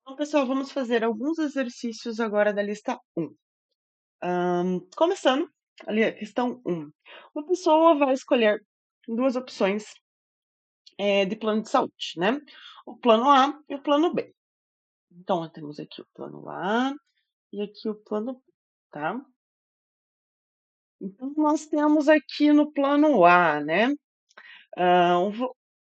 Então, pessoal, vamos fazer alguns exercícios agora da lista 1. Começando, ali a questão 1. Uma pessoa vai escolher duas opções de plano de saúde, né? O plano A e o plano B. Então, nós temos aqui o plano A e aqui o plano B, tá? Então, nós temos aqui no plano A, né?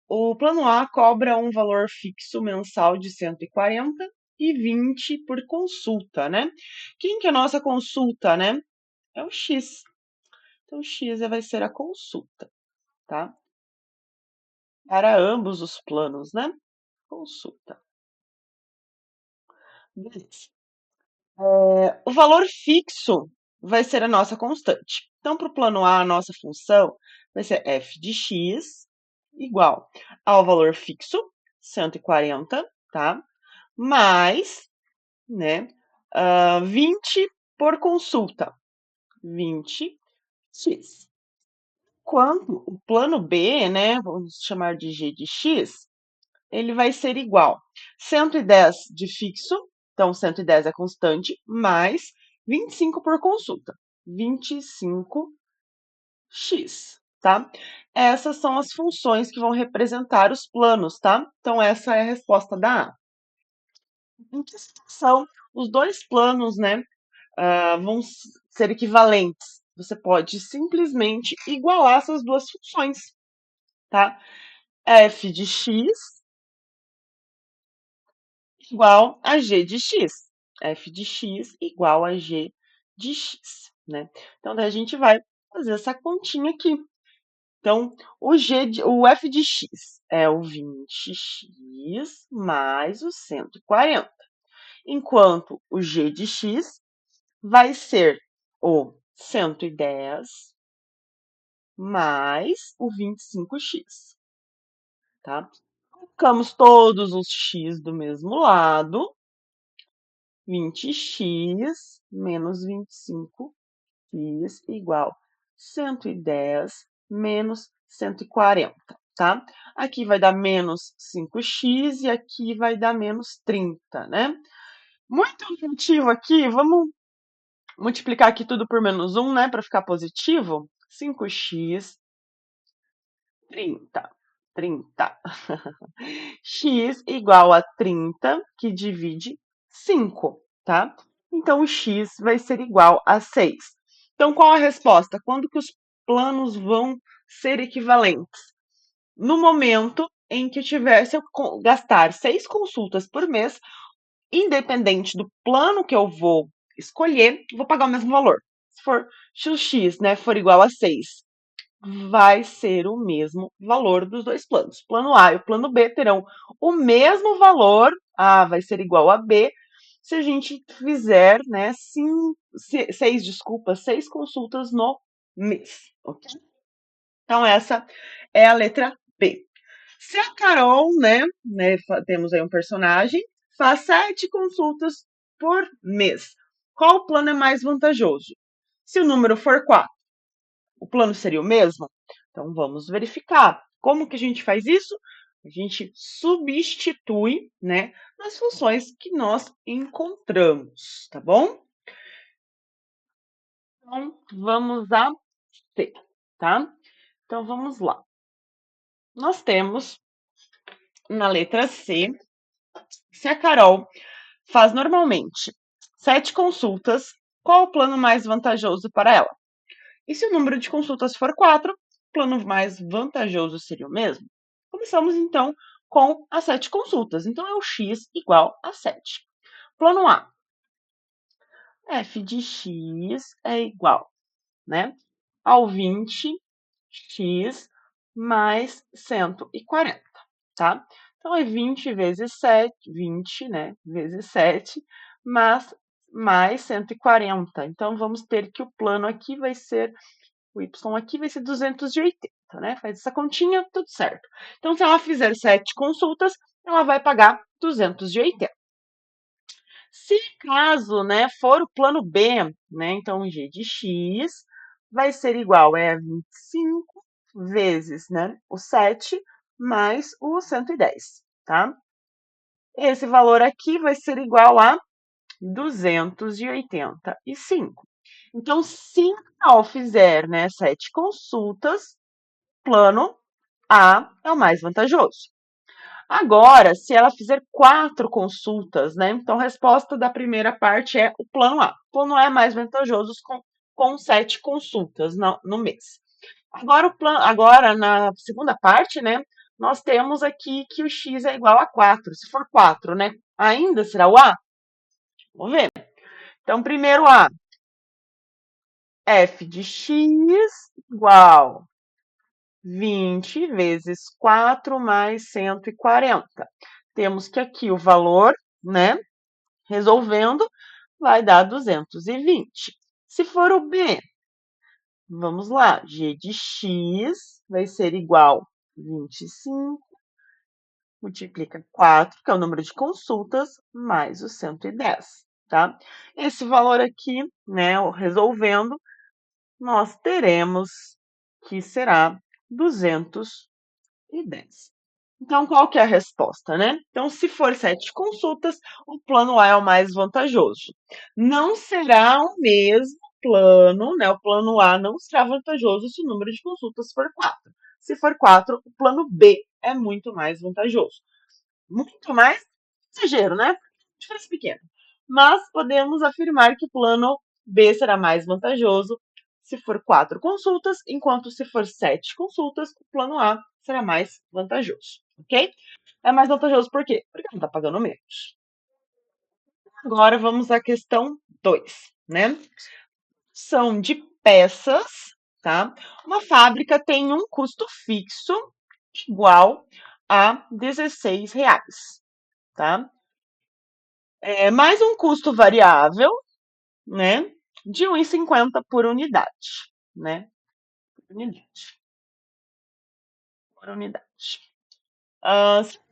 O plano A cobra um valor fixo mensal de 140 e 20 por consulta, né? Quem que é a nossa consulta, né? É o X. Então, o X vai ser a consulta, tá? Para ambos os planos, né? Consulta. Beleza. O valor fixo vai ser a nossa constante. Então, para o plano A, a nossa função vai ser f de x igual ao valor fixo, 140, tá? Mais, né, 20 por consulta, 20x. Quanto o plano B, né, vamos chamar de g de x, ele vai ser igual 110 de fixo, então 110 é constante, mais 25 por consulta, 25x, tá? Essas são as funções que vão representar os planos, tá? Então essa é a resposta da A. Em que situação os dois planos, né, vão ser equivalentes? Você pode simplesmente igualar essas duas funções, tá? F de x igual a g de x. F de x igual a g de x, né? Então, daí a gente vai fazer essa continha aqui. Então, o f de x é o 20x mais o 140, enquanto o g de x vai ser o 110 mais o 25x, tá? Colocamos todos os x do mesmo lado, 20x menos 25x igual 110 menos 140, tá? Aqui vai dar menos 5x e aqui vai dar menos 30, né? Muito intuitivo aqui, vamos multiplicar aqui tudo por menos 1, né, para ficar positivo. 5x, 30. 30. X igual a 30, que divide 5, tá? Então, o x vai ser igual a 6. Então, qual a resposta? Quando que os planos vão ser equivalentes? No momento em que se eu gastar 6 consultas por mês, independente do plano que eu vou escolher, vou pagar o mesmo valor. Se for x, né, for igual a 6, vai ser o mesmo valor dos dois planos. O plano A e o plano B terão o mesmo valor, A vai ser igual a B, se a gente fizer, né, seis consultas no mês, ok? Então, essa é a letra B. Se a Carol, né, temos aí um personagem, faz 7 consultas por mês, qual plano é mais vantajoso? Se o número for 4, o plano seria o mesmo? Então, vamos verificar. Como que a gente faz isso? A gente substitui, né, nas funções que nós encontramos, tá bom? Então, vamos a C, tá? Então, vamos lá. Nós temos, na letra C, se a Carol faz normalmente 7 consultas, qual o plano mais vantajoso para ela? E se o número de consultas for 4, o plano mais vantajoso seria o mesmo? Começamos, então, com as 7 consultas. Então, é o x igual a 7. Plano A. F de x é igual, né, ao 20x mais 140, tá? Então, é 20 vezes 7, 20, né, vezes 7, mas mais 140. Então, vamos ter que o plano aqui vai ser o y aqui vai ser 280, né? Faz essa continha, tudo certo. Então, se ela fizer 7 consultas, ela vai pagar 280. Se caso, né, for o plano B, né, então g de x vai ser igual a 25 vezes, né, o 7 mais o 110, tá? Esse valor aqui vai ser igual a 285. Então, se a Carol fizer, né, 7 consultas, plano A é o mais vantajoso. Agora, se ela fizer 4 consultas, né? Então, a resposta da primeira parte é o plano A. O plano A é mais vantajoso com 7 consultas no mês. Agora, na segunda parte, né? Nós temos aqui que o x é igual a 4. Se for 4, né? Ainda será o A? Vamos ver. Então, primeiro A, f de x igual 20 vezes 4 mais 140. Temos que aqui o valor, né? Resolvendo, vai dar 220. Se for o B, vamos lá, g de x vai ser igual a 25, multiplica 4, que é o número de consultas, mais o 110, tá? Esse valor aqui, né, resolvendo, nós teremos que será 210. Então, qual que é a resposta, né? Então, se for 7 consultas, o plano A é o mais vantajoso. Não será o mesmo plano, né? O plano A não será vantajoso se o número de consultas for 4. Se for 4, o plano B é muito mais vantajoso. Muito mais exagero, né? Diferença pequena. Mas podemos afirmar que o plano B será mais vantajoso se for 4 consultas, enquanto se for 7 consultas, o plano A será mais vantajoso, ok? É mais vantajoso por quê? Porque não está pagando menos. Agora vamos à questão 2, né? São de peças, tá? Uma fábrica tem um custo fixo igual a R$ 16, tá? Mais um custo variável, né? De 1,50 por unidade, né? Unidade. Por unidade.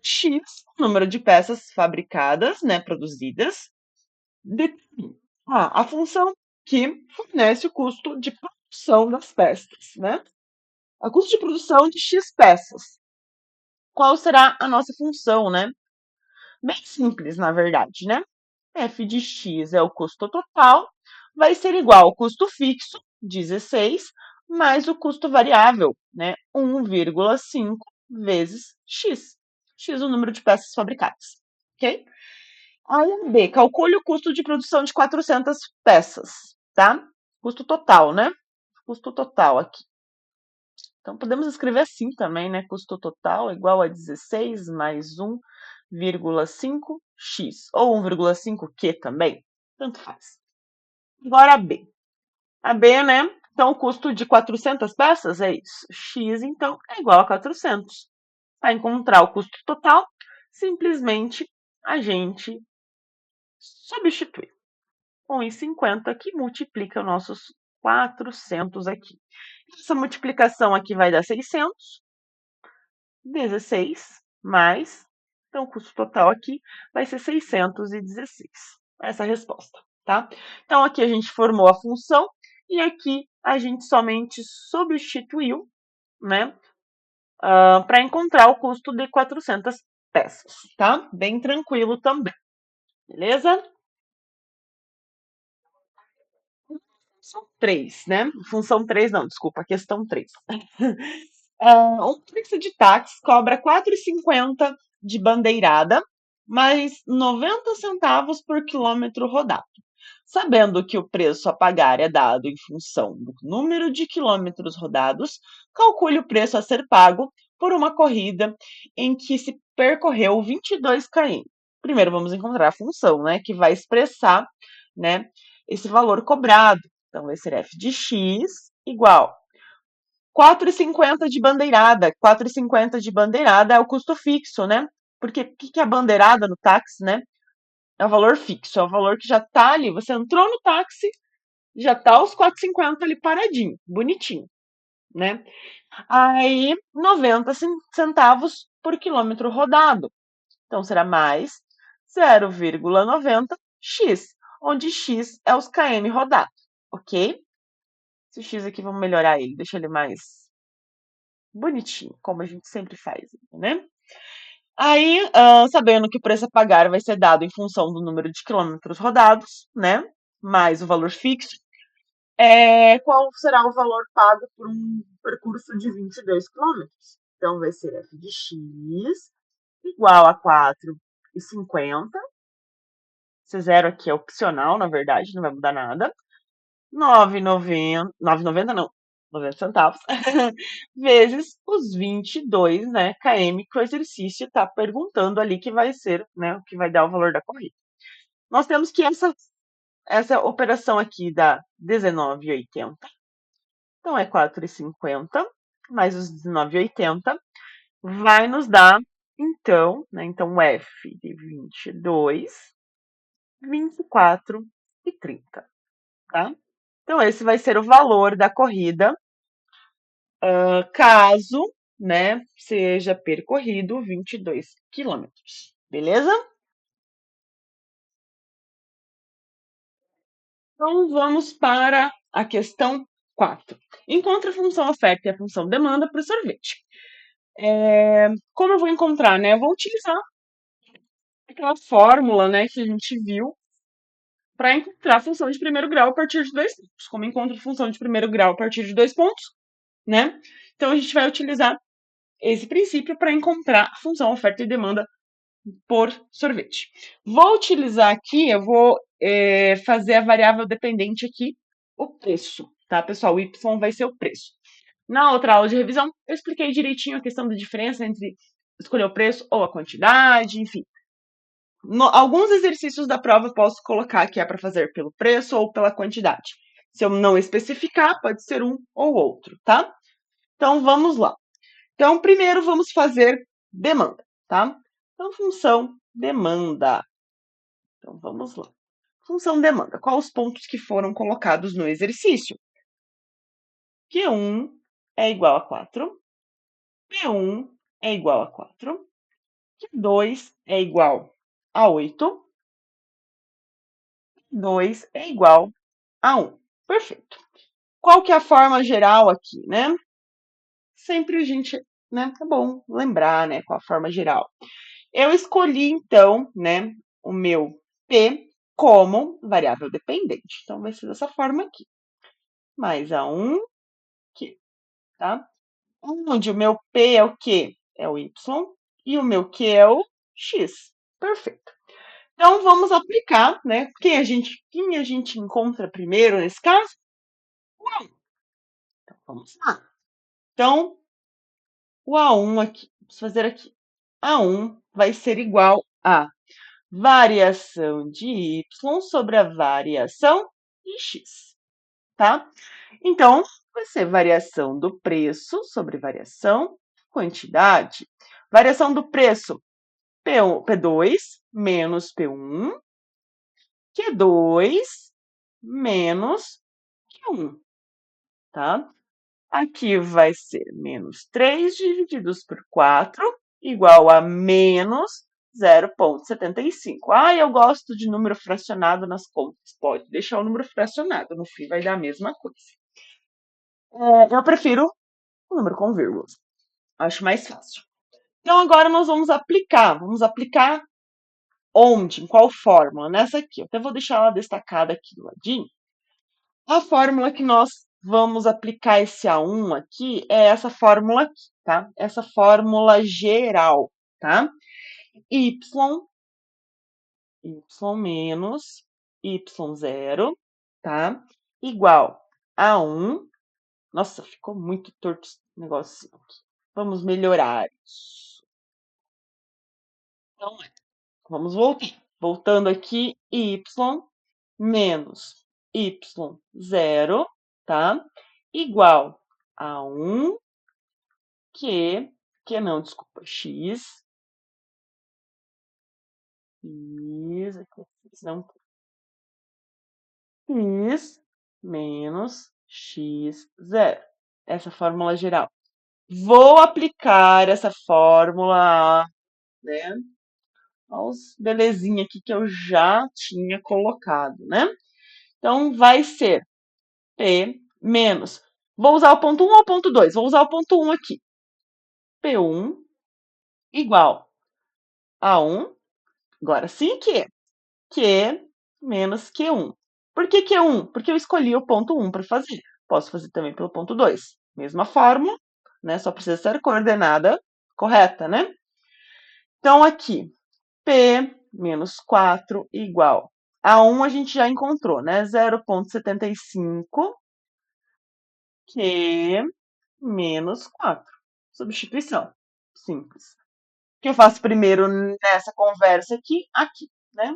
X, número de peças fabricadas, né? Produzidas, determina a função que fornece o custo de produção das peças, né? A custo de produção de X peças. Qual será a nossa função, né? Bem simples, na verdade, né? F de x é o custo total, vai ser igual ao custo fixo, 16, mais o custo variável, né? 1,5 vezes x. X é o número de peças fabricadas, ok? Aí, B, calcule o custo de produção de 400 peças, tá? Custo total, né? Custo total aqui. Então, podemos escrever assim também, né? Custo total igual a 16 mais 1,5x. Ou 1,5q também. Tanto faz. Agora a B. A B, né? Então, o custo de 400 peças é isso. X, então, é igual a 400. Para encontrar o custo total, simplesmente a gente substitui. 1,50 que multiplica os nossos 400 aqui. Essa multiplicação aqui vai dar 600. 16 mais, então o custo total aqui vai ser 616. Essa é a resposta, tá? Então aqui a gente formou a função e aqui a gente somente substituiu, né, para encontrar o custo de 400 peças, tá? Bem tranquilo também, beleza? Função 3, né? Função 3 não, desculpa, questão 3. Um taxi de táxi cobra 4,50 de bandeirada, mais 90 centavos por quilômetro rodado. Sabendo que o preço a pagar é dado em função do número de quilômetros rodados, calcule o preço a ser pago por uma corrida em que se percorreu 22 km. Primeiro vamos encontrar a função, né, que vai expressar, né, esse valor cobrado. Então vai ser f de x igual 4,50 de bandeirada. 4,50 de bandeirada é o custo fixo, né? Porque o que é a bandeirada no táxi, né? É o valor fixo, é o valor que já tá ali. Você entrou no táxi, já tá os 4,50 ali paradinho, bonitinho, né? Aí, 90 centavos por quilômetro rodado. Então, será mais 0,90x, onde x é os km rodados, ok? Esse x aqui, vamos melhorar ele, deixa ele mais bonitinho, como a gente sempre faz, né? Aí, sabendo que o preço a pagar vai ser dado em função do número de quilômetros rodados, né? Mais o valor fixo, qual será o valor pago por um percurso de 22 quilômetros? Então, vai ser f de x igual a 4,50. Esse zero aqui é opcional, na verdade, não vai mudar nada. 9,90, 9,90 não, 90 centavos, vezes os 22, né, km que o exercício está perguntando ali que vai ser, né, o que vai dar o valor da corrida. Nós temos que essa operação aqui dá 19,80. Então, é 4,50 mais os 19,80 vai nos dar, então, né, então f de 22, 24,30, tá? Então, esse vai ser o valor da corrida, caso, né, seja percorrido 22 quilômetros, beleza? Então, vamos para a questão 4. Encontre a função oferta e a função demanda para o sorvete. Como eu vou encontrar, né? Eu vou utilizar aquela fórmula, né, que a gente viu para encontrar a função de primeiro grau a partir de 2 pontos. Como encontro a função de primeiro grau a partir de 2 pontos, né? Então, a gente vai utilizar esse princípio para encontrar a função oferta e demanda por sorvete. Vou utilizar aqui, eu vou fazer a variável dependente aqui, o preço, tá, pessoal? O y vai ser o preço. Na outra aula de revisão, eu expliquei direitinho a questão da diferença entre escolher o preço ou a quantidade, enfim. Alguns exercícios da prova eu posso colocar que é para fazer pelo preço ou pela quantidade. Se eu não especificar, pode ser um ou outro, tá? Então, vamos lá. Então, primeiro vamos fazer demanda, tá? Então, função demanda. Então, vamos lá. Função demanda. Quais os pontos que foram colocados no exercício? Q1 é igual a 4. P1 é igual a 4. Q2 é igual a 8. 2 é igual a 1. Perfeito. Qual que é a forma geral aqui, né? Sempre a gente, né? É bom lembrar, né? Qual a forma geral. Eu escolhi, então, né, o meu P como variável dependente. Então, vai ser dessa forma aqui. Mais a 1 aqui, tá? Onde o meu P é o quê? É o Y. E o meu Q é o X. Perfeito. Então, vamos aplicar, né? Quem a gente encontra primeiro nesse caso? O A1. Então, vamos lá. Então, o A1 aqui, vamos fazer aqui. A1 vai ser igual a variação de y sobre a variação de x, tá? Então, vai ser variação do preço sobre variação quantidade. Variação do preço, P2 menos P1, Q2 menos Q1, tá? Aqui vai ser menos 3 divididos por 4, igual a menos 0,75. Ah, eu gosto de número fracionado nas contas. Pode deixar o número fracionado, no fim vai dar a mesma coisa. Eu prefiro o número com vírgulas. Acho mais fácil. Então, agora nós vamos aplicar. Vamos aplicar onde? Em qual fórmula? Nessa aqui. Eu até vou deixar ela destacada aqui do ladinho. A fórmula que nós vamos aplicar esse A1 aqui é essa fórmula aqui, tá? Essa fórmula geral, tá? Y menos y0, tá? Igual a 1. Nossa, ficou muito torto esse negocinho aqui. Vamos melhorar isso. Então, vamos voltar. Voltando aqui, y menos y0, tá? Igual a 1 que não, desculpa, x, aqui, não, x menos x0. Essa fórmula geral. Vou aplicar essa fórmula, né, aos belezinha aqui que eu já tinha colocado, né? Então, vai ser P menos. Vou usar o ponto 1 ou o ponto 2? Vou usar o ponto 1 aqui. P1 igual A1. Agora sim, Q menos Q1. Por que Q1? Porque eu escolhi o ponto 1 para fazer. Posso fazer também pelo ponto 2. Mesma fórmula, né? Só precisa ser coordenada correta, né? Então, aqui, P menos 4 igual a 1 a gente já encontrou, né? 0,75 Q menos 4. Substituição. Simples. O que eu faço primeiro nessa conversa aqui? Aqui, né?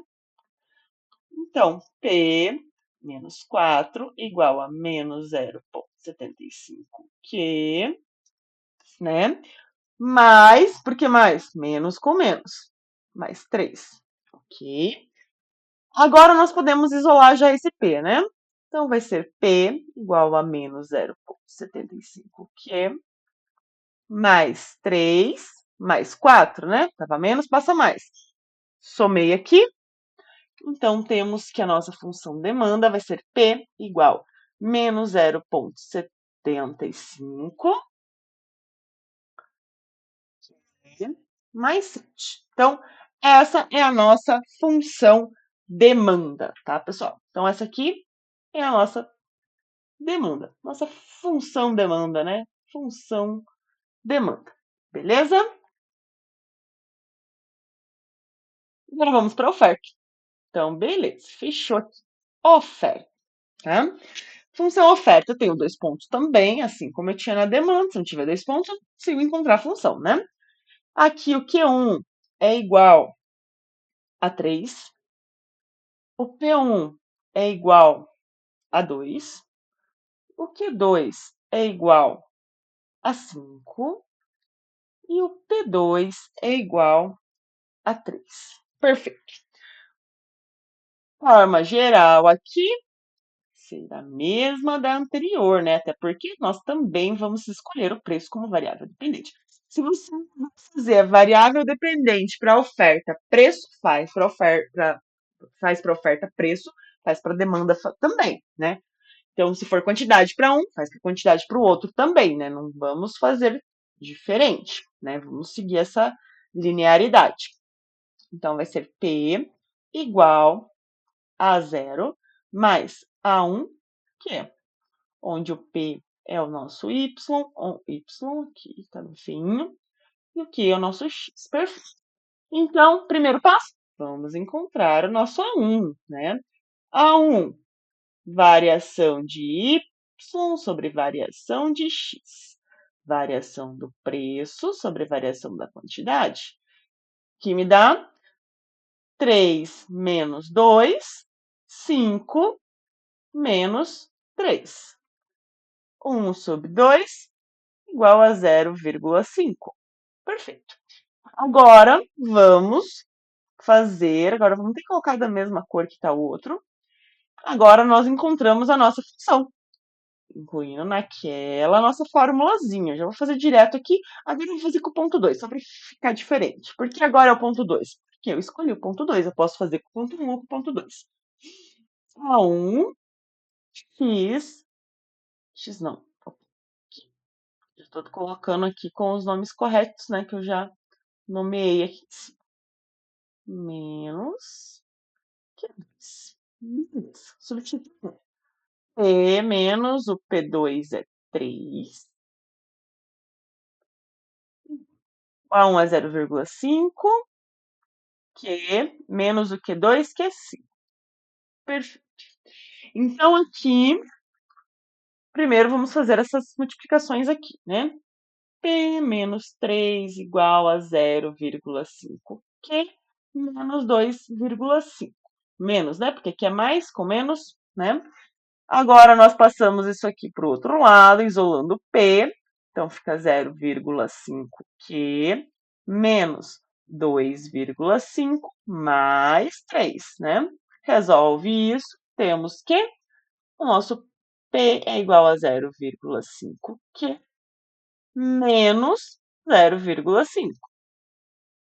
Então, P menos 4 igual a menos 0,75Q, né? Mais, por que mais? Menos com menos. Mais 3, ok? Agora nós podemos isolar já esse P, né? Então, vai ser P igual a menos 0,75Q mais 3 mais 4, né? Tava menos, passa mais. Somei aqui. Então, temos que a nossa função demanda vai ser P igual menos 0,75 mais 7. Então, essa é a nossa função demanda, tá, pessoal? Então, essa aqui é a nossa demanda, nossa função demanda, né? Função demanda, beleza? Agora vamos para a oferta. Então, beleza, fechou aqui. Oferta, tá? Função oferta, eu tenho 2 pontos também, assim como eu tinha na demanda. Se não tiver 2 pontos, eu consigo encontrar a função, né? Aqui o Q1 é igual a 3, o P1 é igual a 2, o Q2 é igual a 5 e o P2 é igual a 3. Perfeito. Forma geral aqui será a mesma da anterior, né? Até porque nós também vamos escolher o preço como variável dependente. Se você fazer a variável dependente para oferta, preço faz para oferta, preço, faz para demanda também, né? Então, se for quantidade para um, faz para quantidade para o outro também, né? Não vamos fazer diferente, né? Vamos seguir essa linearidade. Então, vai ser P igual a 0 mais A1, que é onde o P é o nosso Y, o Y aqui está no fim, e o Q é o nosso X. Perfeito. Então, primeiro passo, vamos encontrar o nosso A1, né? A1, variação de Y sobre variação de X. Variação do preço sobre variação da quantidade. Que me dá 3 menos 2, 5 menos 3. 1 sobre 2 igual a 0,5. Perfeito. Agora, agora vamos ter que colocar da mesma cor que está o outro. Agora nós encontramos a nossa função, incluindo naquela nossa formulazinha. Já vou fazer direto aqui, agora eu vou fazer com o ponto 2, só para ficar diferente. Por que agora é o ponto 2? Porque eu escolhi o ponto 2, eu posso fazer com o ponto 1 ou com o ponto 2. A1, x não, já estou colocando aqui com os nomes corretos, né, que eu já nomeei aqui em cima. Menos Q2. Beleza, substituir. P menos o P2 é 3. A1 é 0,5. Q menos o Q2, que é 5. Perfeito. Então, aqui, primeiro vamos fazer essas multiplicações aqui, né? P menos 3 igual a 0,5. Q menos 2,5. Menos, né? Porque aqui é mais com menos, né? Agora, nós passamos isso aqui para o outro lado, isolando P. Então, fica 0,5Q menos 2,5 mais 3, né? Resolve isso, temos que o nosso P é igual a 0,5Q menos 0,5.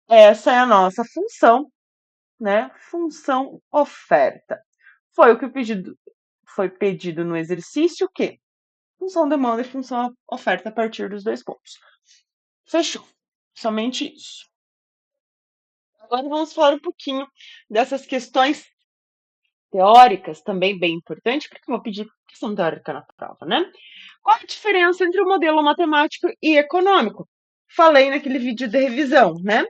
Essa é a nossa função, né? Função oferta. Foi o que foi pedido no exercício, que função demanda e função oferta a partir dos 2 pontos. Fechou. Somente isso. Agora vamos falar um pouquinho dessas questões teóricas, também bem importante, porque eu vou pedir questão teórica na prova, né? Qual a diferença entre o modelo matemático e econômico? Falei naquele vídeo de revisão, né?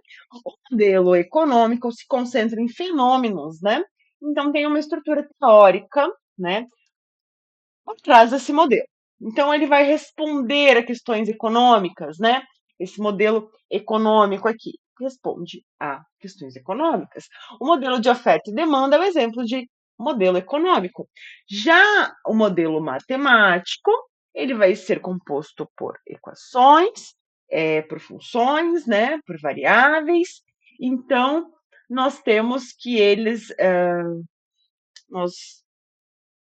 O modelo econômico se concentra em fenômenos, né? Então tem uma estrutura teórica, né, por trás desse modelo. Então ele vai responder a questões econômicas, né? Esse modelo econômico aqui responde a questões econômicas. O modelo de oferta e demanda é um exemplo de modelo econômico. Já o modelo matemático, ele vai ser composto por equações, por funções, né, por variáveis. Então, nós temos que nós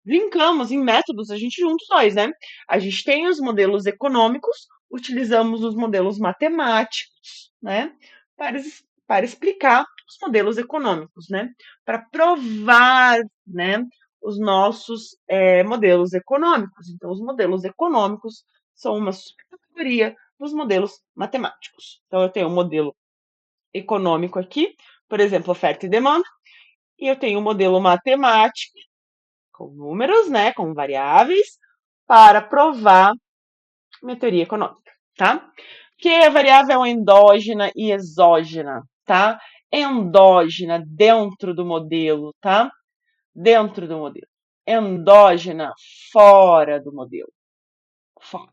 linkamos em métodos, a gente junta os dois, né? A gente tem os modelos econômicos, utilizamos os modelos matemáticos, né? Para, para explicar os modelos econômicos, né? Para provar, né? Os nossos modelos econômicos. Então, os modelos econômicos são uma subcategoria dos modelos matemáticos. Então, eu tenho o modelo econômico aqui, por exemplo, oferta e demanda, e eu tenho o modelo matemático, com números, né, com variáveis, para provar minha teoria econômica, tá? Que a variável endógena e exógena, tá? Endógena dentro do modelo, tá? Dentro do modelo. Endógena fora do modelo. Fora.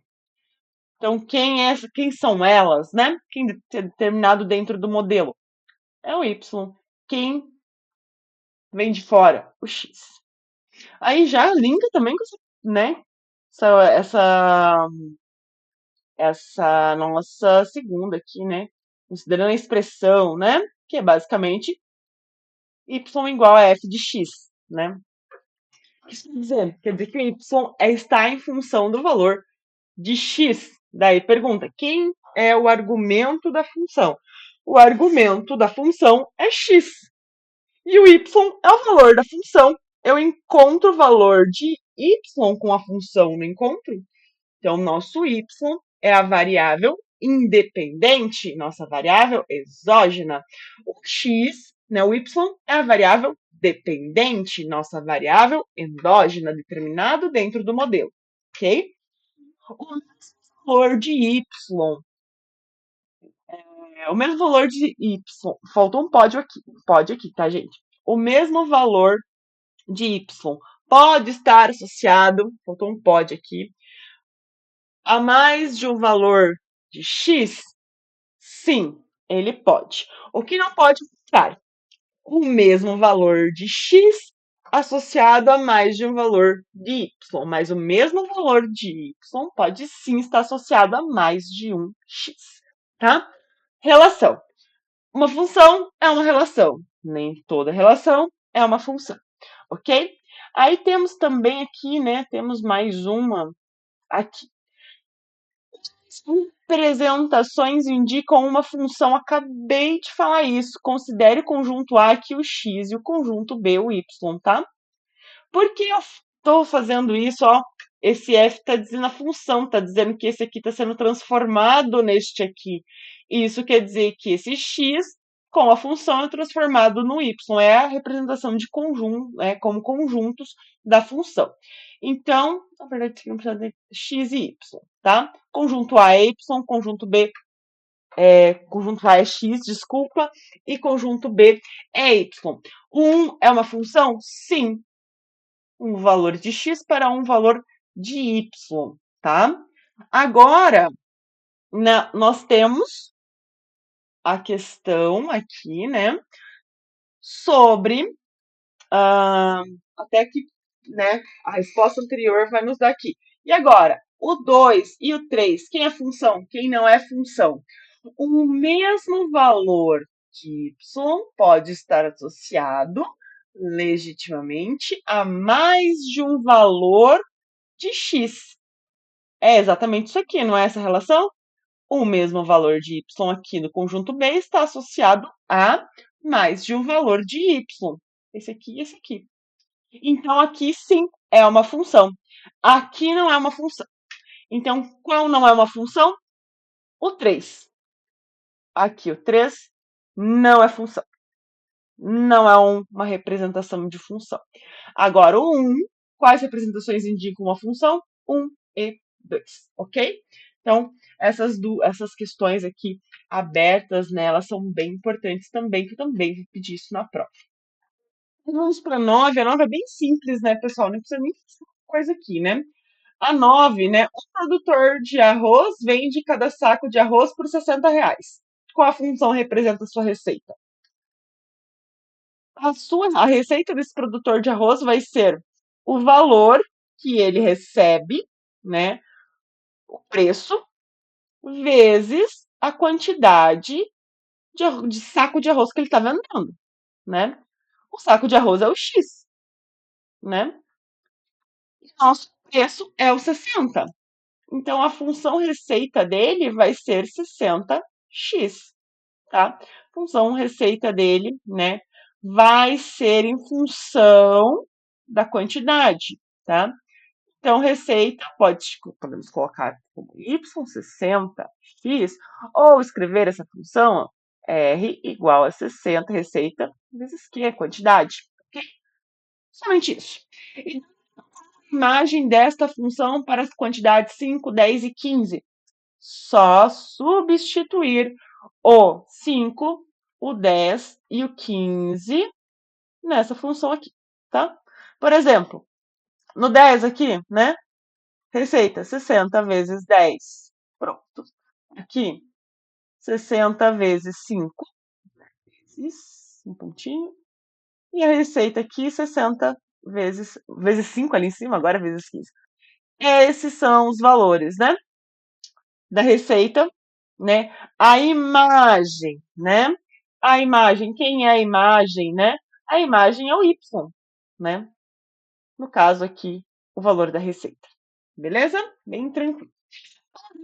Então, quem são elas, né? Quem é determinado dentro do modelo? É o Y. Quem vem de fora? O X. Aí já linka também com essa, né? Essa nossa segunda aqui, né? Considerando a expressão, né? Que é basicamente y igual a f de x, né? O que isso quer dizer? Quer dizer que o y está em função do valor de x. Daí pergunta, quem é o argumento da função? O argumento da função é x. E o y é o valor da função. Eu encontro o valor de y com a função no encontro. Então, nosso y é a variável independente, nossa variável exógena. O x, né, o y, é a variável dependente, nossa variável endógena, determinado dentro do modelo. Ok? O mesmo valor de y, o mesmo valor de y, faltou um pode aqui, tá, gente? O mesmo valor de y pode estar associado, faltou um pode aqui, a mais de um valor de x? Sim, ele pode. O que não pode estar? O mesmo valor de x associado a mais de um valor de y. Mas o mesmo valor de y pode sim estar associado a mais de um x. Tá? Relação. Uma função é uma relação. Nem toda relação é uma função. Ok? Aí temos também aqui, né? Temos mais uma aqui. Representações indicam uma função. Acabei de falar isso. Considere o conjunto A aqui o x e o conjunto B o y, tá? Por que eu estou fazendo isso? Ó, esse f está dizendo a função, está dizendo que esse aqui está sendo transformado neste aqui. Isso quer dizer que esse x com a função é transformado no y. É a representação de conjunto, como conjuntos da função. Então, na verdade, isso aqui não precisa de x e y, tá? Conjunto A é y, conjunto B conjunto A é x, desculpa, e conjunto B é y. Um é uma função? Sim. Um valor de x para um valor de y, tá? Agora, nós temos a questão aqui, né, sobre até que, né, a resposta anterior vai nos dar aqui. E agora, o 2 e o 3, quem é função? Quem não é função? O mesmo valor de y pode estar associado legitimamente a mais de um valor de x. É exatamente isso aqui, não é essa relação? O mesmo valor de y aqui no conjunto B está associado a mais de um valor de y. Esse aqui e esse aqui. Então, aqui sim é uma função. Aqui não é uma função. Então, qual não é uma função? O 3. Aqui, o 3 não é função. não é uma representação de função. Agora, o 1, quais representações indicam uma função? 1 e 2, ok? Então, essas questões aqui abertas, né, elas são bem importantes também, que eu também vou pedir isso na prova. Vamos para a 9. A 9 é bem simples, né, pessoal? Não precisa nem fazer coisa aqui, né? A 9, né? Um produtor de arroz vende cada saco de arroz por R$ 60. Qual a função representa a sua receita? A receita desse produtor de arroz vai ser o valor que ele recebe, né? O preço, vezes a quantidade de saco de arroz que ele está vendendo, né? O saco de arroz é o X, né? Nosso preço é o 60. Então, a função receita dele vai ser 60x, tá? Função receita dele, né, vai ser em função da quantidade, tá? Então, receita podemos colocar como y60x, ou escrever essa função, ó, r igual a 60 receita vezes q, é quantidade, ok? Somente isso. E imagem desta função para as quantidades 5, 10 e 15. Só substituir o 5, o 10 e o 15 nessa função aqui, tá? Por exemplo, no 10 aqui, né? Receita 60 vezes 10. Pronto. Aqui, 60 vezes 5. Vezes um pontinho. E a receita aqui, 60 vezes 5 ali em cima, agora vezes 15. Esses são os valores, né? Da receita, né? A imagem, né? A imagem, quem é a imagem, né? A imagem é o y, né? No caso aqui, o valor da receita. Beleza? Bem tranquilo.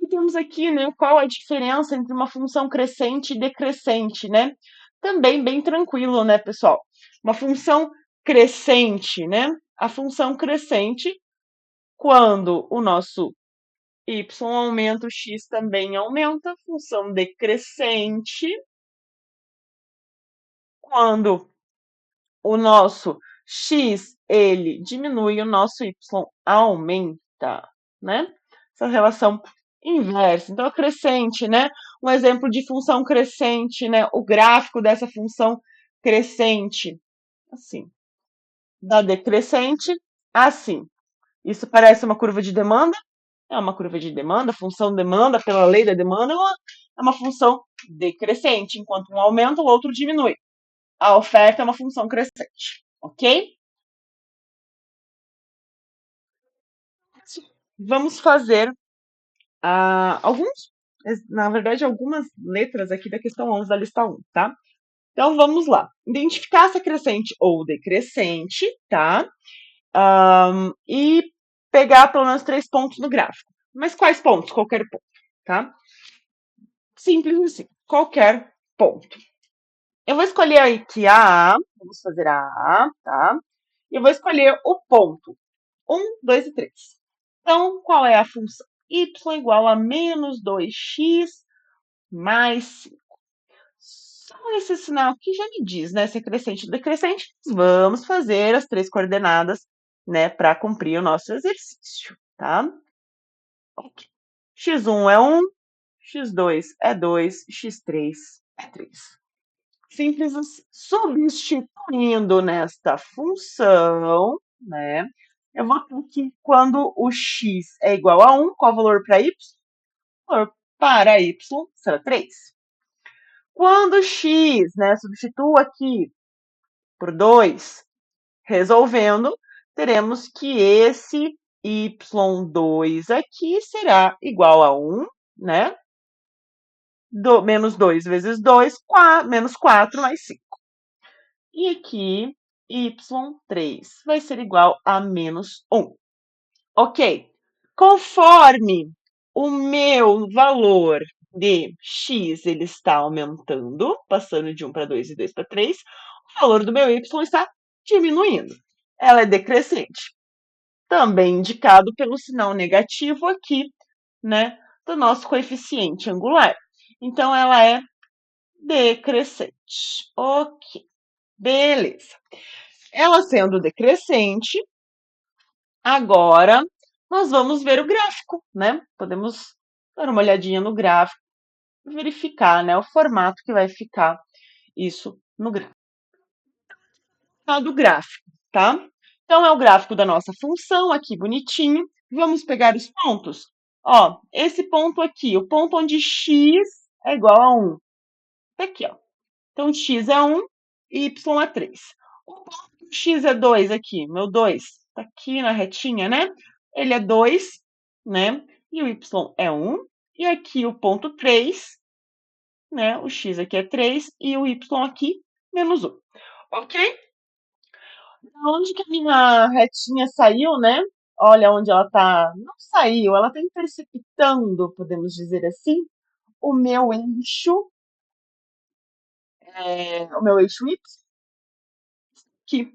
E temos aqui, né, qual a diferença entre uma função crescente e decrescente, né? Também bem tranquilo, né, pessoal? Uma função crescente, né? A função crescente, quando o nosso y aumenta, o x também aumenta. Função decrescente, quando o nosso x ele diminui, o nosso y aumenta, né? Essa relação inversa. Então, a crescente, né? Um exemplo de função crescente, né? O gráfico dessa função crescente, assim. Da decrescente, assim. Isso parece uma curva de demanda? É uma curva de demanda, função demanda pela lei da demanda, é uma função decrescente. Enquanto um aumenta, o outro diminui. A oferta é uma função crescente, ok? Vamos fazer na verdade, algumas letras aqui da questão 11 da lista 1, tá? Então, vamos lá. Identificar se é crescente ou decrescente, tá? E pegar pelo menos 3 pontos no gráfico. Mas quais pontos? Qualquer ponto, tá? Simples assim, qualquer ponto. Eu vou escolher aqui a A, vamos fazer a A, tá? E eu vou escolher o ponto 1, 2 e 3. Então, qual é a função? Y igual a menos 2x mais 5. Só esse sinal aqui já me diz, né? Se é crescente ou decrescente, vamos fazer as 3 coordenadas, né? Para cumprir o nosso exercício, tá? Ok. x1 é 1, x2 é 2, x3 é 3. Simples assim. Substituindo nesta função, né? Eu vou ter que, quando o x é igual a 1, qual o valor para y? O valor para y será 3. Quando x, né, substituo aqui por 2, resolvendo, teremos que esse y2 aqui será igual a 1, né? Menos 2 vezes 2, menos 4 mais 5. E aqui, y3 vai ser igual a menos 1. Ok. Conforme o meu valor de x ele está aumentando, passando de 1 para 2 e 2 para 3, o valor do meu y está diminuindo. Ela é decrescente. Também indicado pelo sinal negativo aqui, né, do nosso coeficiente angular. Então, ela é decrescente. Ok. Beleza. Ela sendo decrescente, agora nós vamos ver o gráfico, né? Podemos dar uma olhadinha no gráfico e verificar, né, o formato que vai ficar isso no gráfico. Do gráfico, tá? Então, é o gráfico da nossa função, aqui bonitinho. Vamos pegar os pontos. Ó, esse ponto aqui, o ponto onde x é igual a 1. Tá aqui, ó. Então, x é 1 e y é 3. O ponto x é 2 aqui, meu 2, tá aqui na retinha, né? Ele é 2, né? E o y é 1. E aqui o ponto 3, né? O x aqui é 3 e o y aqui, menos 1. Ok? Onde que a minha retinha saiu, né? Olha onde ela tá. Não saiu, ela tá interceptando, podemos dizer assim, o meu eixo, o meu eixo Y, que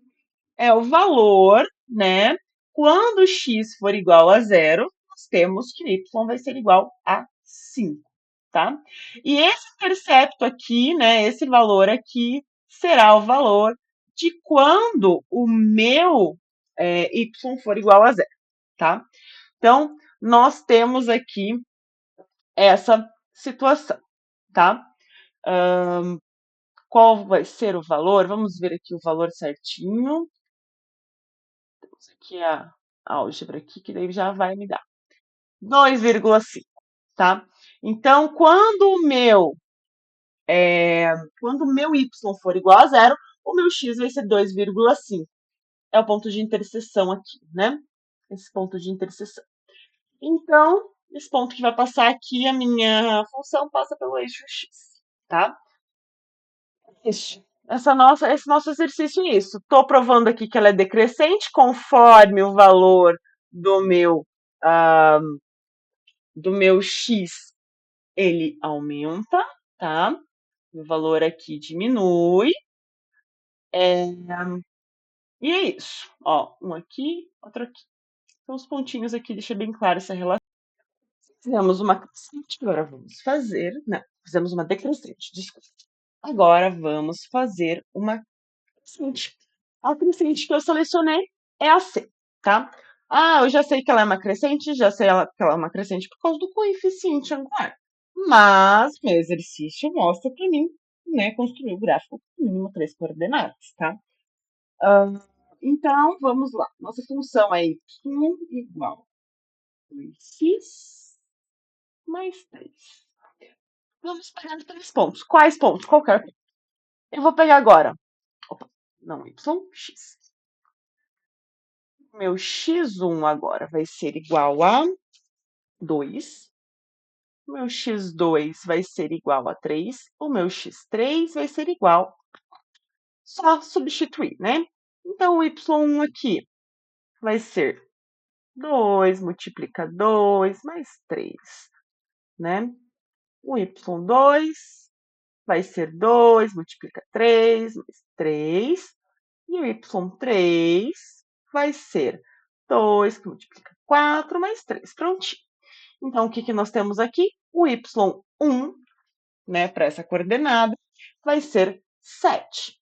é o valor, né? Quando x for igual a zero, nós temos que y vai ser igual a 5, tá? E esse intercepto aqui, né? Esse valor aqui será o valor de quando o meu y for igual a zero, tá? Então, nós temos aqui essa situação, tá? Qual vai ser o valor? Vamos ver aqui o valor certinho. Temos aqui a álgebra aqui, que daí já vai me dar 2,5, tá? Então, quando o meu y for igual a zero, o meu x vai ser 2,5. É o ponto de interseção aqui, né? Esse ponto de interseção. Então, esse ponto que vai passar aqui, a minha função passa pelo eixo x, tá? Isso. Esse nosso exercício é isso. Estou provando aqui que ela é decrescente conforme o valor do meu, ah, do meu x, ele aumenta, tá? O valor aqui diminui. E é isso. Ó, um aqui, outro aqui. Então, os pontinhos aqui deixa bem claro essa relação. Fizemos uma crescente, agora vamos fazer. Não, fizemos uma decrescente, desculpa. Agora vamos fazer uma crescente. A crescente que eu selecionei é a C, tá? Ah, eu já sei que ela é uma crescente, já sei que ela é uma crescente por causa do coeficiente angular. Mas meu exercício mostra para mim, né, construir o gráfico com mínimo 3 coordenadas, tá? Então, vamos lá. Nossa função é y igual a 2x mais 3. Vamos pegar 3 pontos. Quais pontos? Qualquer ponto. Eu vou pegar agora. Opa, não, y, x. Meu x1 agora vai ser igual a 2. Meu x2 vai ser igual a 3. O meu x3 vai ser igual. Só substituir, né? Então, o y1 aqui vai ser 2 multiplica 2 mais 3, né? O y2 vai ser 2 multiplica 3 mais 3. E o y3 vai ser 2 que multiplica 4 mais 3. Prontinho. Então, o que, que nós temos aqui? O y1, né, para essa coordenada, vai ser 7.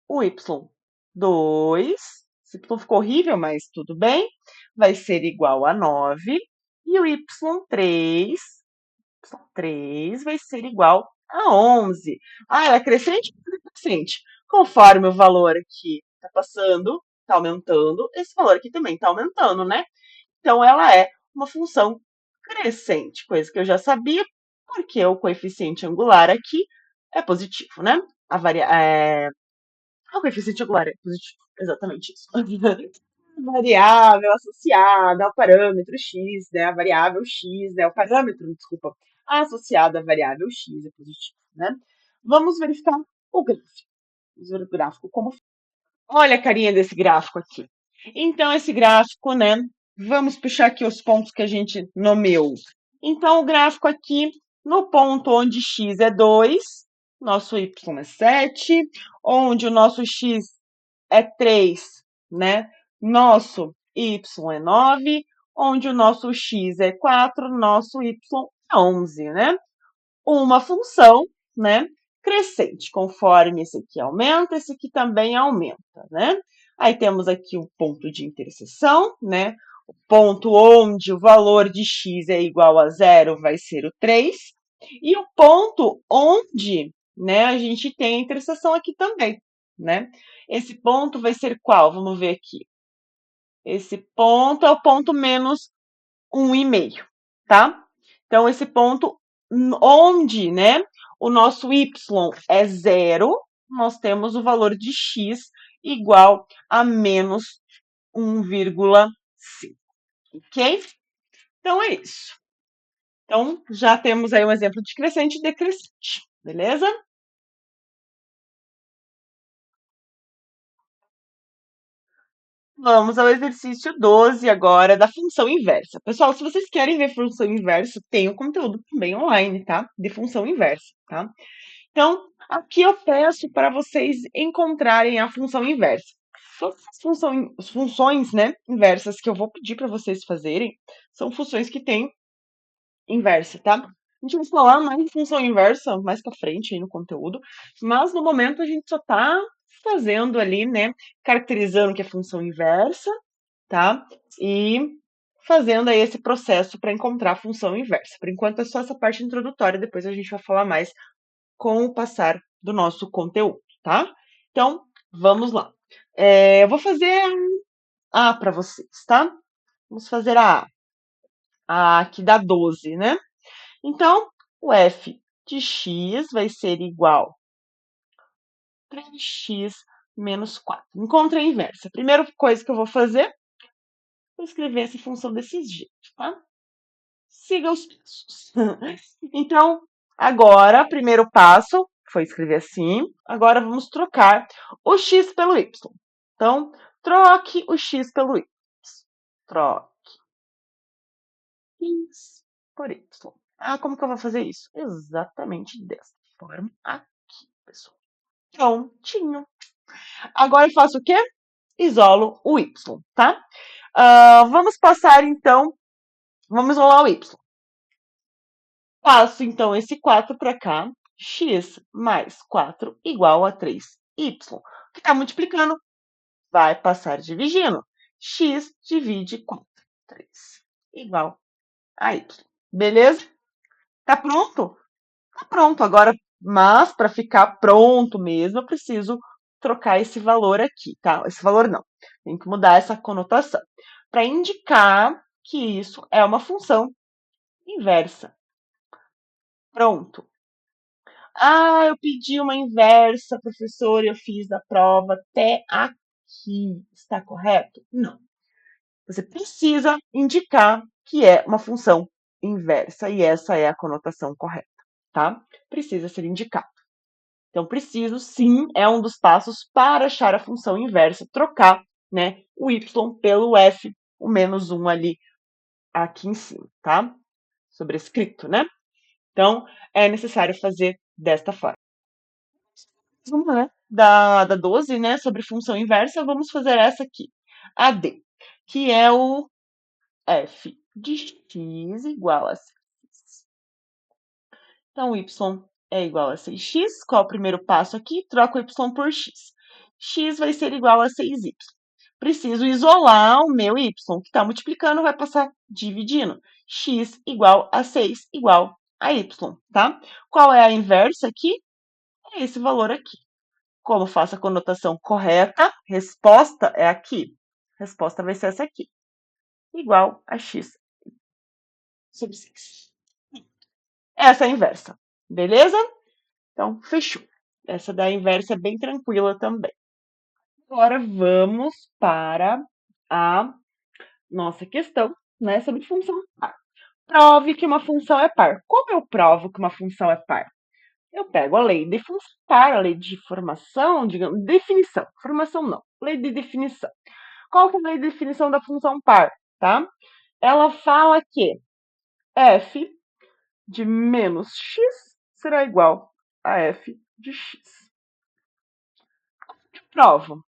O y2, esse y ficou horrível, mas tudo bem, vai ser igual a 9. E o y3 vai ser igual a 11. Ah, ela é crescente ou decrescente? Conforme o valor aqui está passando, está aumentando, esse valor aqui também está aumentando, né? Então, ela é uma função crescente, coisa que eu já sabia, porque o coeficiente angular aqui é positivo, né? O coeficiente angular é positivo, exatamente isso. Variável associada ao parâmetro x, né? A variável x, né? O parâmetro, desculpa, associado à variável x é positivo, né? Vamos verificar o gráfico. Vamos ver o gráfico como. Olha a carinha desse gráfico aqui. Então, esse gráfico, né? Vamos puxar aqui os pontos que a gente nomeou. Então, o gráfico aqui, no ponto onde x é 2, nosso y é 7, onde o nosso x é 3, né? Nosso y é 9, onde o nosso x é 4, nosso y é 11, né? Uma função, né? crescente. Conforme esse aqui aumenta, esse aqui também aumenta, né? Aí temos aqui o ponto de interseção, né? O ponto onde o valor de x é igual a zero vai ser o 3. E o ponto onde, né, a gente tem a interseção aqui também, né? Esse ponto vai ser qual? Vamos ver aqui. Esse ponto é o ponto menos 1,5, tá? Então, esse ponto onde, né, o nosso y é zero, nós temos o valor de x igual a menos 1,5, ok? Então, é isso. Então, já temos aí um exemplo de crescente e decrescente, beleza? Vamos ao exercício 12 agora da função inversa. Pessoal, se vocês querem ver função inversa, tem o conteúdo também online, tá? De função inversa, tá? Então, aqui eu peço para vocês encontrarem a função inversa. Todas as funções, né, inversas que eu vou pedir para vocês fazerem são funções que têm inversa, tá? A gente vai falar mais de função inversa mais para frente aí no conteúdo, mas no momento a gente só está fazendo ali, né, caracterizando o que é função inversa, tá? E fazendo aí esse processo para encontrar a função inversa. Por enquanto é só essa parte introdutória, depois a gente vai falar mais com o passar do nosso conteúdo, tá? Então, vamos lá. Eu vou fazer a A para vocês, tá? Vamos fazer a aqui dá 12, né? Então, o f de x vai ser igual a 3x menos 4. Encontre a inversa. A primeira coisa que eu vou fazer é escrever essa função desse jeito, tá? Siga os passos. Então, agora, primeiro passo foi escrever assim. Agora vamos trocar o x pelo y. Então, troque o x pelo y. Troque x por y. Ah, como que eu vou fazer isso? Exatamente dessa forma aqui, pessoal. Prontinho. Agora eu faço o quê? Isolo o y, tá? Vamos passar, então, vamos isolar o y. Passo, então, esse 4 para cá. X mais 4 igual a 3y. O que está multiplicando vai passar dividindo. X divide 4. 3 igual a y. Beleza? Tá pronto? Tá pronto. Agora, mas para ficar pronto mesmo, eu preciso trocar esse valor aqui, tá? Esse valor não. Tem que mudar essa conotação. Para indicar que isso é uma função inversa. Pronto. Ah, eu pedi uma inversa, professor, e eu fiz a prova até aqui. Está correto? Não. Você precisa indicar que é uma função inversa e essa é a conotação correta, tá? Precisa ser indicado. Então, preciso, sim, é um dos passos para achar a função inversa, trocar, né, o y pelo f, o menos 1 ali, aqui em cima, tá? Sobrescrito, né? Então, é necessário fazer desta forma. Uma, né, da 12, né, sobre função inversa, vamos fazer essa aqui, a D, que é o f de x igual a 6. Então, y é igual a 6x. Qual é o primeiro passo aqui? Troca o y por x. X vai ser igual a 6y. Preciso isolar o meu y, que está multiplicando, vai passar dividindo. X igual a 6 igual a y, tá? Qual é a inversa aqui? É esse valor aqui. Como faço a conotação correta, resposta é aqui. Resposta vai ser essa aqui. Igual a x sobre 6. Essa é a inversa. Beleza? Então, fechou. Essa da inversa é bem tranquila também. Agora vamos para a nossa questão, né, sobre função par. Prove que uma função é par. Como eu provo que uma função é par? Eu pego a lei de função par, a lei de formação, digamos, definição. Formação não, lei de definição. Qual que é a lei de definição da função par, tá? Ela fala que f de menos x será igual a f de x. Provo.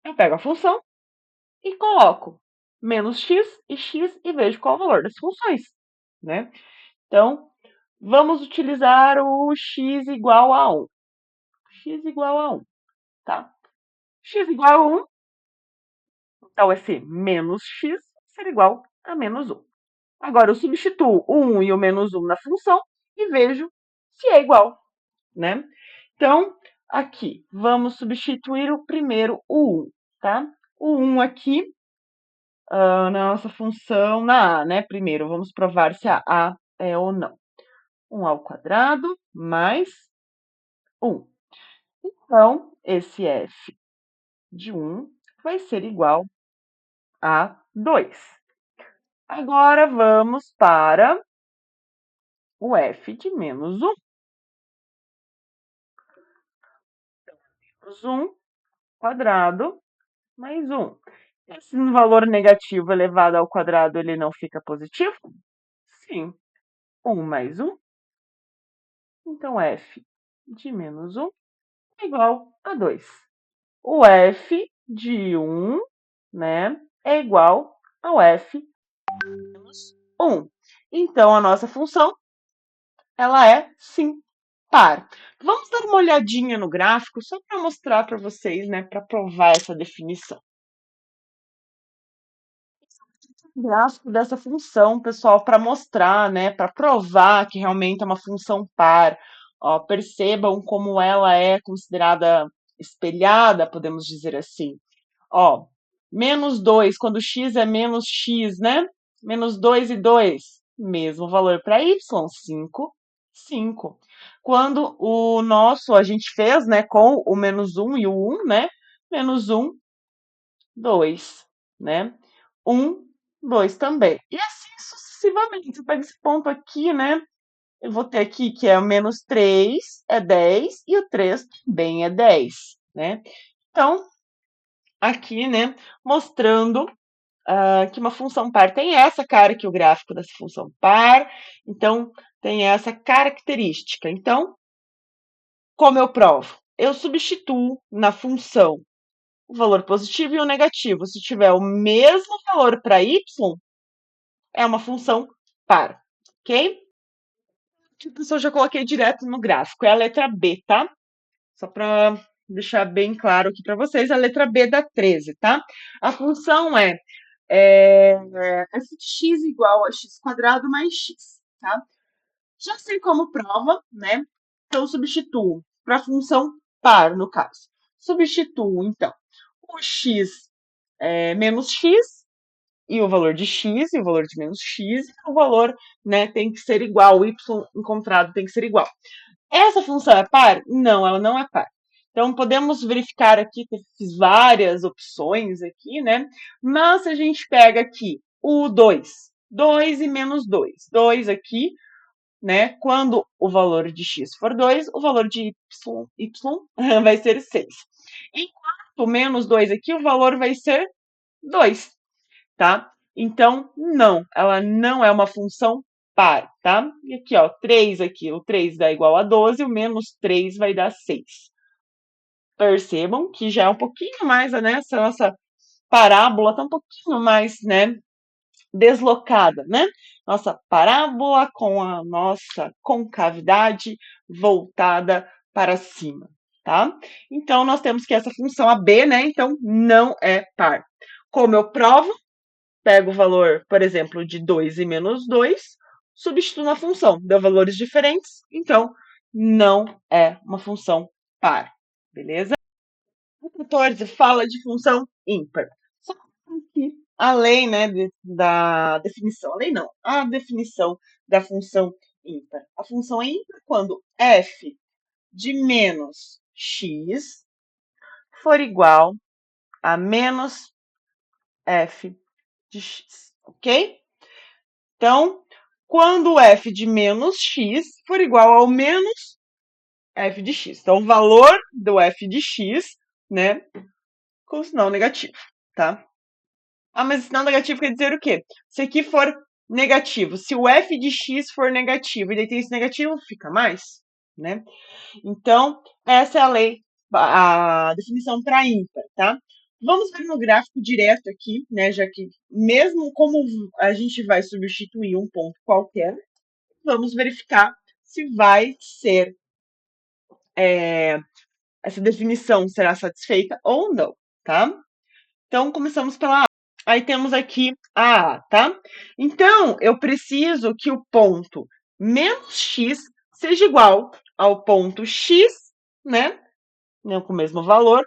Eu pego a função e coloco menos x e vejo qual é o valor das funções, né? Então, Vamos utilizar o x igual a 1. X igual a 1, tá? X igual a 1, então esse menos x será igual a menos 1. Agora eu substituo o 1 e o menos 1 na função e vejo se é igual, né? Então, aqui, vamos substituir o primeiro, o 1, tá? O 1 aqui, na nossa função, na A, né? Primeiro, vamos provar se a A é ou não. 1 ao quadrado mais 1. Então, esse f de 1 vai ser igual a 2. Agora, vamos para o f de menos 1. Menos 1 quadrado mais 1. Esse valor negativo elevado ao quadrado, ele não fica positivo? Sim. 1 mais 1. Então, f de menos 1 é igual a 2. O f de 1, né, é igual ao f de menos 1. Então, a nossa função, ela é, sim, par. Vamos dar uma olhadinha no gráfico, só para mostrar para vocês, né, para provar essa definição. Gráfico dessa função, pessoal, para mostrar, né, para provar que realmente é uma função par. Ó, percebam como ela é considerada espelhada, podemos dizer assim. Ó, menos 2, quando x é menos x, né? Menos 2 e 2, mesmo valor para y, 5, 5. Quando o nosso, a gente fez, né, com o menos 1 e o 1, né? Menos 1, 2, né? 1, 2 também. E assim sucessivamente. Eu pego esse ponto aqui, né? Eu vou ter aqui que é o menos 3 é 10 e o 3 também é 10, né? Então, aqui, né, mostrando que uma função par tem essa cara aqui, o gráfico dessa função par, então tem essa característica. Então, como eu provo? Eu substituo na função o valor positivo e o negativo. Se tiver o mesmo valor para y, é uma função par, ok? Tipo, isso eu já coloquei direto no gráfico, é a letra B, tá? Só para deixar bem claro aqui para vocês, a letra B da 13, tá? A função é f de x igual a x quadrado mais x, tá? Já sei como prova, né? Então, substituo para a função par, no caso. Substituo, então, o x menos x e o valor de x e o valor de menos x, e o valor, né, tem que ser igual, o y encontrado tem que ser igual. Essa função é par? Não, ela não é par. Então, podemos verificar aqui que eu fiz várias opções aqui, né? Mas se a gente pega aqui o 2, 2 e menos 2, 2 aqui, né? Quando o valor de x for 2, o valor de y vai ser 6. Enquanto o menos 2 aqui, o valor vai ser 2, tá? Então, não, ela não é uma função par, tá? E aqui, ó, 3 aqui, o 3 dá igual a 12, o menos 3 vai dar 6. Percebam que já é um pouquinho mais, né? Essa nossa parábola está um pouquinho mais, né, deslocada, né? Nossa parábola com a nossa concavidade voltada para cima, tá? Então, nós temos que essa função AB, né? Então, não é par. Como eu provo? Pego o valor, por exemplo, de 2 e menos 2, substituo na função. Deu valores diferentes, então não é uma função par. Beleza? O 14 fala de função ímpar. Só que a lei, né, da definição, a lei não, a definição da função ímpar. A função é ímpar quando f de menos x for igual a menos f de x, ok? Então, quando o f de menos x for igual ao menos f de x. Então, o valor do f de x, né, com sinal negativo, tá? Ah, mas sinal negativo quer dizer o quê? Se aqui for negativo, se o f de x for negativo e daí tem esse negativo, fica mais, né? Então, essa é a lei, a definição para ímpar, tá? Vamos ver no gráfico direto aqui, né? Já que mesmo como a gente vai substituir um ponto qualquer, vamos verificar se vai ser, essa definição será satisfeita ou não, tá? Então, começamos pela A. Aí temos aqui a A, tá? Então, eu preciso que o ponto menos x seja igual ao ponto x, né? Com o mesmo valor,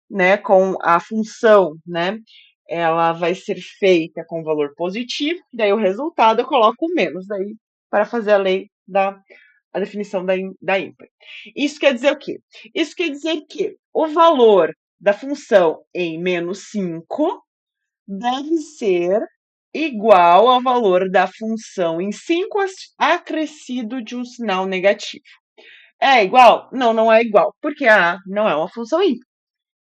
né? Com a função, né? Ela vai ser feita com valor positivo, daí o resultado eu coloco o menos, daí para fazer a lei a definição da ímpar. Isso quer dizer o quê? Isso quer dizer que o valor da função em menos 5 deve ser igual ao valor da função em 5 acrescido de um sinal negativo. É igual? Não, não é igual, porque a A não é uma função ímpar.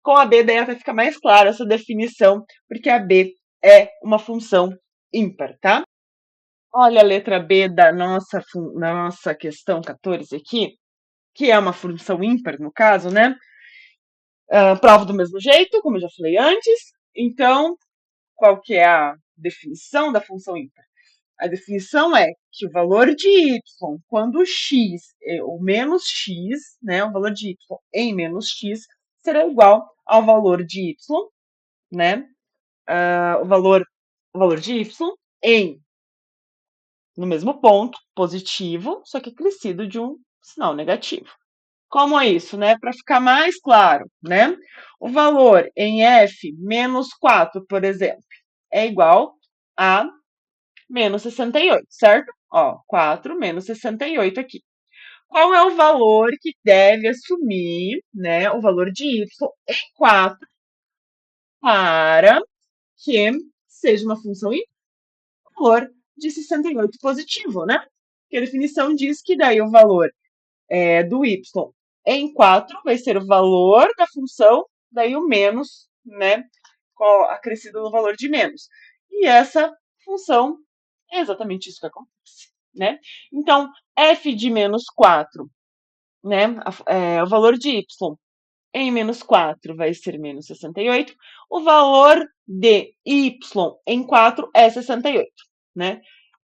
Com a B, daí até fica mais clara essa definição, porque a B é uma função ímpar, tá? Olha a letra B da nossa questão 14 aqui, que é uma função ímpar, no caso, né? Prova do mesmo jeito, como eu já falei antes. Então, qual que é a definição da função ímpar? A definição é que o valor de y, quando x é o menos x, né, o valor de y em menos x, será igual ao valor de y, né, o valor de y em, no mesmo ponto, positivo, só que acrescido de um sinal negativo. Como é isso, né? Para ficar mais claro, né? O valor em f menos 4, por exemplo, é igual a menos 68, certo? Ó, 4 menos 68 aqui. Qual é o valor que deve assumir, né, o valor de y em 4 para que seja uma função em valor de 68 positivo, né? Porque a definição diz que daí o valor do y em 4 vai ser o valor da função, daí o menos, né, acrescido no valor de menos. E essa função é exatamente isso que acontece, né? Então, f de menos 4, né, o valor de y em menos 4 vai ser menos 68. O valor de y em 4 é 68, né?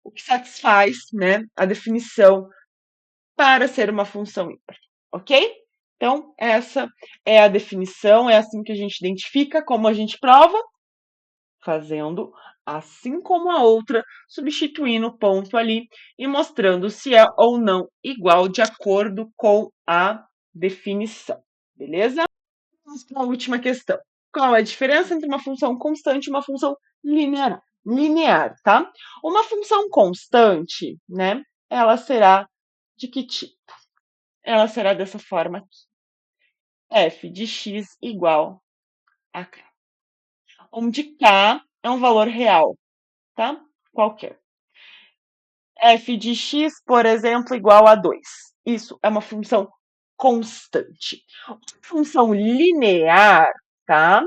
O que satisfaz, né, a definição para ser uma função ímpar, ok? Então, essa é a definição, é assim que a gente identifica, como a gente prova, fazendo assim como a outra, substituindo o ponto ali e mostrando se é ou não igual de acordo com a definição, beleza? Vamos para a última questão. Qual é a diferença entre uma função constante e uma função linear? Linear, tá? Uma função constante, né? Ela será de que tipo? Ela será dessa forma aqui. F de x igual a k. Onde k é um valor real, tá? Qualquer. F de x, por exemplo, igual a 2. Isso é uma função constante. Uma função linear, tá?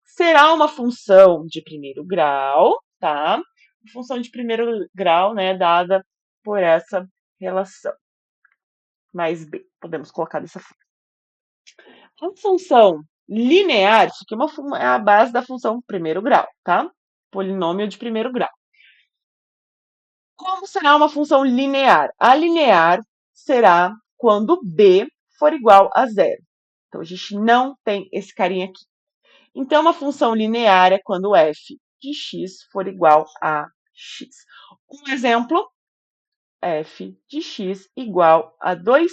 Será uma função de primeiro grau, tá? Função de primeiro grau, né, dada por essa relação. Mais b, podemos colocar dessa forma. A função linear, isso aqui é a base da função primeiro grau, tá? Polinômio de primeiro grau. Como será uma função linear? A linear será quando b for igual a zero. Então, a gente não tem esse carinha aqui. Então, uma função linear é quando f de x for igual a x. Um exemplo, f de x igual a 2x.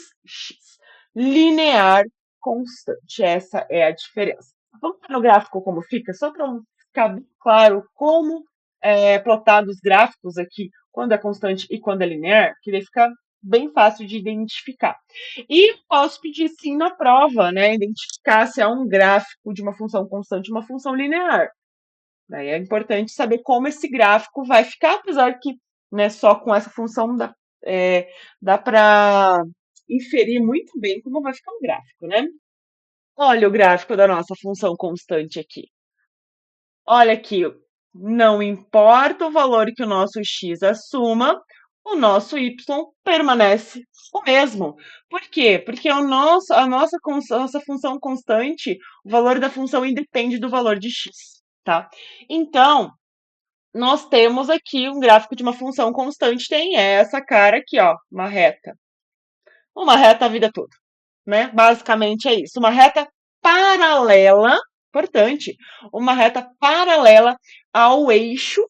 Linear constante. Essa é a diferença. Vamos para o gráfico como fica, só para ficar bem claro como plotar os gráficos aqui, quando é constante e quando é linear, que daí fica bem fácil de identificar. E posso pedir sim na prova, né? Identificar se é um gráfico de uma função constante e uma função linear. Daí é importante saber como esse gráfico vai ficar, apesar que, né, só com essa função dá para inferir muito bem como vai ficar o gráfico, né? Olha o gráfico da nossa função constante aqui. Olha aqui, não importa o valor que o nosso x assuma, o nosso y permanece o mesmo. Por quê? Porque a nossa função constante, o valor da função independe do valor de x, tá? Então, nós temos aqui um gráfico de uma função constante, tem essa cara aqui, ó, uma reta. Uma reta a vida toda, né? Basicamente é isso. Uma reta paralela, importante, uma reta paralela ao eixo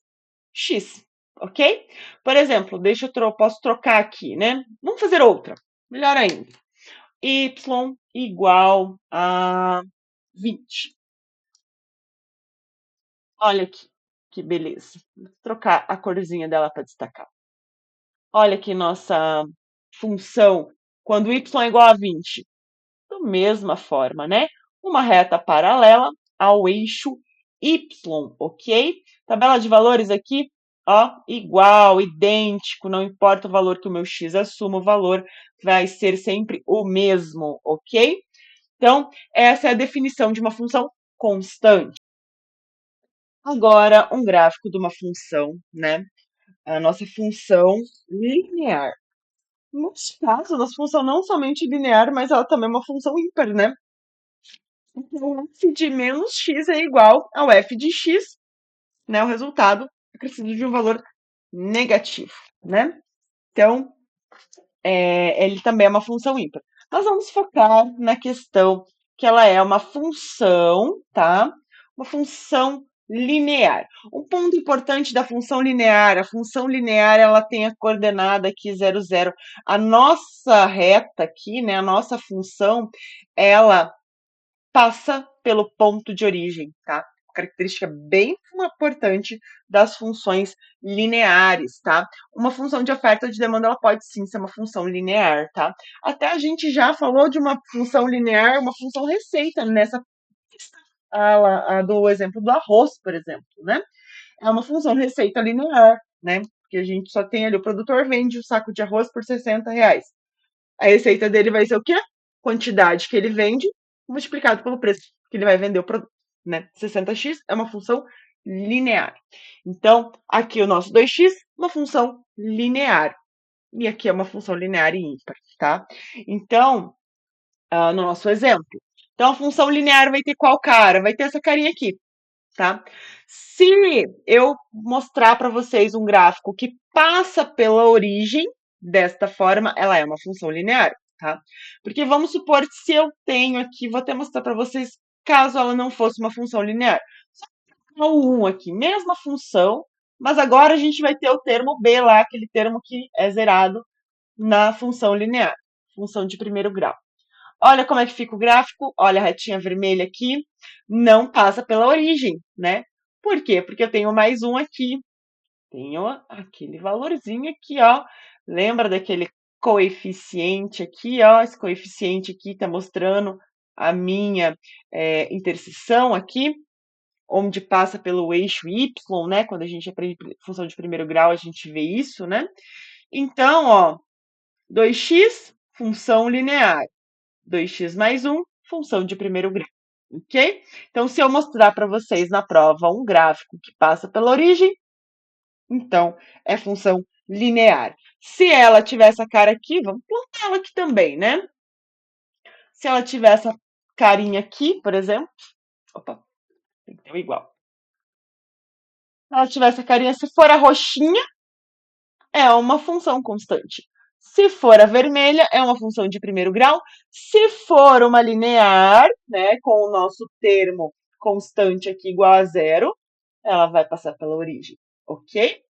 X, ok? Por exemplo, posso trocar aqui, né? Vamos fazer outra, melhor ainda. Y igual a 20. Olha aqui, que beleza. Vou trocar a corzinha dela para destacar. Olha aqui nossa função quando y é igual a 20. Da mesma forma, né? Uma reta paralela ao eixo y, ok? Tabela de valores aqui, ó, igual, idêntico, não importa o valor que o meu x assuma, o valor vai ser sempre o mesmo, ok? Então, essa é a definição de uma função constante. Agora, um gráfico de uma função, né? A nossa função linear. Neste caso, a nossa função não somente linear, mas ela também é uma função ímpar, né? Então, f de menos x é igual ao f de x, né? O resultado acrescido de um valor negativo, né? Então, ele também é uma função ímpar. Nós vamos focar na questão que ela é uma função, tá? Uma função linear. Um ponto importante da função linear, a função linear ela tem a coordenada aqui 0, 0. A nossa reta aqui, né, a nossa função, ela passa pelo ponto de origem, tá? Característica bem importante das funções lineares, tá? Uma função de oferta ou de demanda, ela pode sim ser uma função linear, tá? Até a gente já falou de uma função linear, uma função receita nessa do exemplo do arroz, por exemplo, né? É uma função receita linear, né? Porque a gente só tem ali, o produtor vende o saco de arroz por R$ 60. A receita dele vai ser o quê? Quantidade que ele vende multiplicado pelo preço que ele vai vender o produto, né? 60x é uma função linear. Então, aqui o nosso 2x, uma função linear. E aqui é uma função linear e ímpar, tá? Então, no nosso exemplo. Então, a função linear vai ter qual cara? Vai ter essa carinha aqui, tá? Se eu mostrar para vocês um gráfico que passa pela origem desta forma, ela é uma função linear, tá? Porque vamos supor que se eu tenho aqui, vou até mostrar para vocês, caso ela não fosse uma função linear. Só o 1 aqui, mesma função, mas agora a gente vai ter o termo b lá, aquele termo que é zerado na função linear, função de primeiro grau. Olha como é que fica o gráfico, olha a retinha vermelha aqui, não passa pela origem, né? Por quê? Porque eu tenho mais um aqui, tenho aquele valorzinho aqui, ó. Lembra daquele coeficiente aqui, ó? Esse coeficiente aqui está mostrando a minha interseção aqui, onde passa pelo eixo y, né? Quando a gente aprende função de primeiro grau, a gente vê isso, né? Então, ó, 2x, função linear. 2x mais 1, função de primeiro grau, ok? Então, se eu mostrar para vocês na prova um gráfico que passa pela origem, então é função linear. Se ela tiver essa cara aqui, vamos plantar ela aqui também, né? Se ela tiver essa carinha aqui, por exemplo, opa, tem que ter igual. Se ela tiver essa carinha, se for a roxinha, é uma função constante. Se for a vermelha, é uma função de primeiro grau. Se for uma linear, né, com o nosso termo constante aqui igual a zero, ela vai passar pela origem, ok?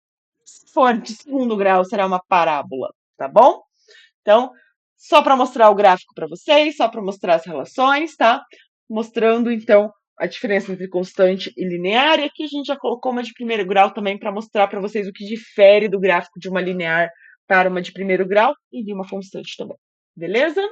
Se for de segundo grau, será uma parábola, tá bom? Então, só para mostrar o gráfico para vocês, só para mostrar as relações, tá? Mostrando, então, a diferença entre constante e linear. E aqui a gente já colocou uma de primeiro grau também para mostrar para vocês o que difere do gráfico de uma linear para uma de primeiro grau e de uma constante também. Beleza?